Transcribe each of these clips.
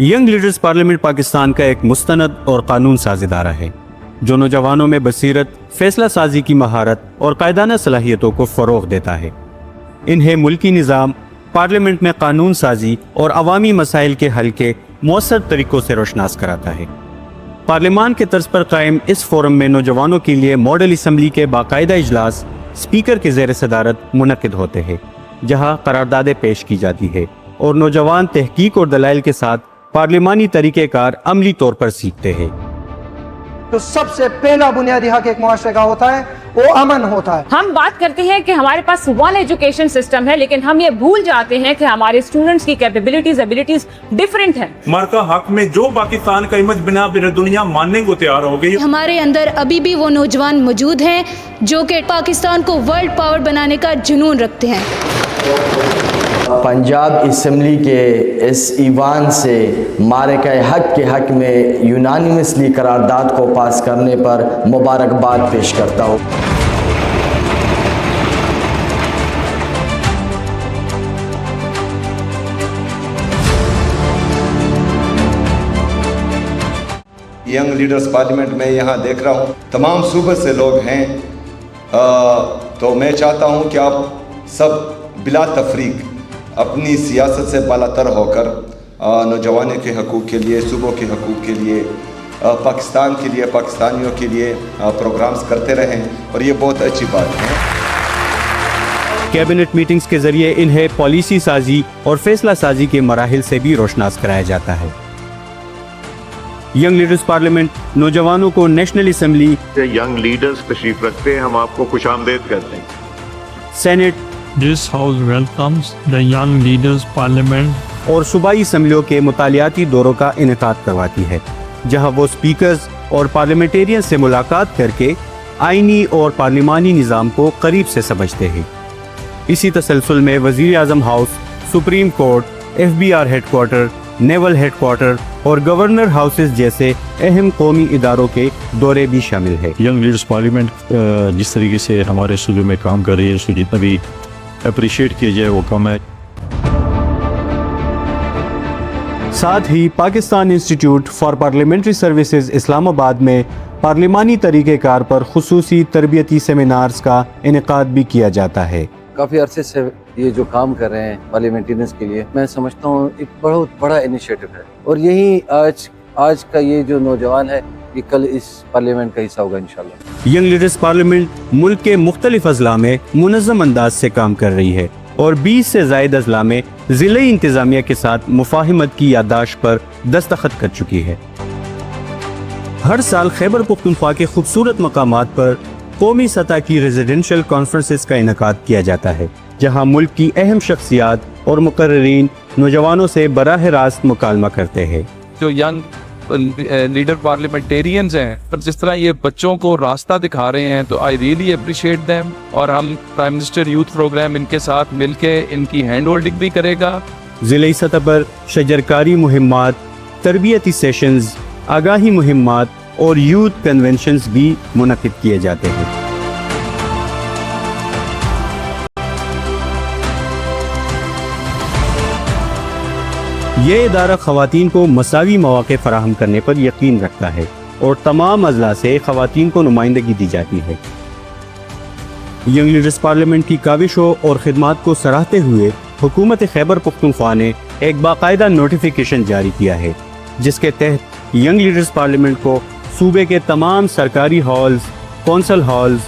Young leaders parliament Pakistan का एक मुस्तनद और कानून साज इदारा है जो नौजवानों में बसीरत, फैसला साजी की महारत और कायदाना सलाहियतों को फ़रोग़ देता है। इन्हें मुल्की निज़ाम, पार्लियामेंट में कानून साजी और अवामी मसाइल के हल के मौसर तरीक़ों से रोशनास कराता है। पार्लियामान के तर्ज पर कायम इस फोरम में नौजवानों के लिए मॉडल असम्बली के बाकायदा इजलास स्पीकर के ज़ेर सदारत मुनक़िद होते हैं, जहाँ करारदादें पेश की जाती है और नौजवान तहकीक और दलाइल के साथ पार्लिमानी तरीक़ेकार अमली तौर पर सीखते हैं। तो सबसे पहला बुनियादी हक एक मुआशरे का होता है वो अमन होता है। हम बात करते हैं कि हमारे पास वन एजुकेशन सिस्टम है, लेकिन हम ये भूल जाते हैं कि हमारे स्टूडेंट्स की कैपेबिलिटीज, एबिलिटीज डिफरेंट है। मरका हक में जो पाकिस्तान का इमेज बिना दुनिया मानने को तैयार हो गई। हमारे अंदर अभी भी वो नौजवान मौजूद हैं जो कि पाकिस्तान को वर्ल्ड पावर बनाने का जुनून रखते हैं। पंजाब असम्बली के इस ईवान से मारका हक के हक में यूनानिमसली करारदाद को पास करने पर मुबारकबाद पेश करता हूँ। यंग लीडर्स पार्लियामेंट में यहाँ देख रहा हूँ तमाम सूबे से लोग हैं, तो मैं चाहता हूँ कि आप सब बिला तफरीक अपनी सियासत से बालातर होकर नौजवानों के हकूक़ के लिए, सूबों के हकूक़ के लिए, पाकिस्तान के लिए, पाकिस्तानियों के लिए प्रोग्राम्स करते रहें और ये बहुत अच्छी बात है। कैबिनेट मीटिंग्स के ज़रिए इन्हें पॉलिसी साजी और फैसला साजी के मराहिल से भी रोशनास कराया जाता है। यंग लीडर्स पार्लियामेंट नौजवानों को नेशनल असम्बली, यंग लीडर्स तशरीफ रखते हैं, हम आपको खुशामदीद करते हैं। Senate, This house welcomes the young leaders parliament और सूबाई असम्बलियों के मुतालियाती दौरों का इनेकाद करवाती है, जहां वो स्पीकर्स और पार्लियामेंटेरियन से मुलाकात करके आईनी और पार्लिमानी निज़ाम को करीब से समझते हैं। इसी तसलसल में वज़ीर आज़म house, supreme court, FBR headquarter, naval headquarter और गवर्नर हाउसेस जैसे अहम कौमी इदारों के दौरे भी शामिल है। यंग लीडर्स पार्लियामेंट जिस तरीके से हमारे सूबे में काम कर रही है, उसको जितना भी अप्रिशिएट किया जाए वो कम है। साथ ही Pakistan institute for parliamentary services Islamabad में पार्लिमानी तरीक़ेकार पर खुसूसी तरबियती सेमिनार्स का इनेकाद भी किया जाता है। काफ़ी अरसे से ये जो काम कर रहे हैं पार्लियामेंटेरियंस के लिए, मैं समझता हूँ एक बहुत बड़ा इनिशिएटिव है और यही आज का ये जो नौजवान है ये कल इस पार्लियामेंट का हिस्सा होगा इंशाल्लाह। यंग लीडर्स पार्लियामेंट मुल्क के मुख्तलिफ अजला में मुनज़्ज़म अंदाज से काम कर रही है और 20 से ज़ायद अजला में ज़िला इंतज़ामिया के साथ मुफाहिमत की याददाश्त पर दस्तखत कर चुकी है। हर साल खैबर पख्तूनख्वा के खूबसूरत मकामात पर कौमी सतह की रेजिडेंशियल कॉन्फ्रेंसेस का इनेकाद किया जाता है, जहाँ मुल्क की अहम शख्सियात और मुकर्रिरीन नौजवानों से बराह रास्त मुकालमा करते हैं। जो यंग लीडर पार्लियामेंटेरियंस हैं, पर जिस तरह ये बच्चों को रास्ता दिखा रहे हैं, तो आई रियली अप्रिशिएट देम। और हम प्राइम मिनिस्टर यूथ प्रोग्राम इनके साथ मिलके इनकी हैंड होल्डिंग भी करेगा। ज़िले सतह पर शजरकारी मुहिम्मात, तरबियती सेशंस, आगाही मुहिम्मात और यूथ कन्वेंशंस भी मुनक़िद किए जाते हैं। ये इदारा ख़वातीन को मसावी मौक़े फ़राहम करने पर यकीन रखता है और तमाम अज़ला से ख़वातीन को नुमाइंदगी दी जाती है। यंग लीडर्स पार्लियामेंट की काविशों और ख़िदमात को सराहते हुए हुकूमत खैबर पख्तूनख्वा ने एक बाकायदा नोटिफिकेशन जारी किया है, जिसके तहत यंग लीडर्स पार्लियामेंट को सूबे के तमाम सरकारी हॉल्स, कौंसल हॉल्स,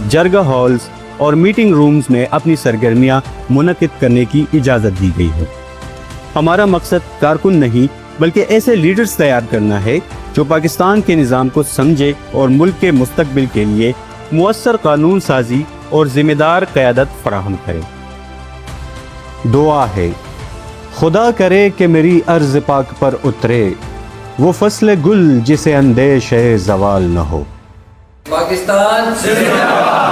जरगा हॉल्स और मीटिंग रूम्स में अपनी सरगर्मियाँ मुनक़िद करने की इजाज़त दी गई है। हमारा मकसद कारकुन नहीं बल्कि ऐसे लीडर्स तैयार करना है जो पाकिस्तान के निज़ाम को समझे और मुल्क के मुस्तकबिल के लिए मुअस्सर कानून साजी और ज़िम्मेदार क़यादत फराहम करे। दुआ है, खुदा करे कि मेरी अर्ज़ पाक पर उतरे वो फस्ल गुल जिसे अंदेश है ज़वाल न हो। पाकिस्तान जिंदाबाद।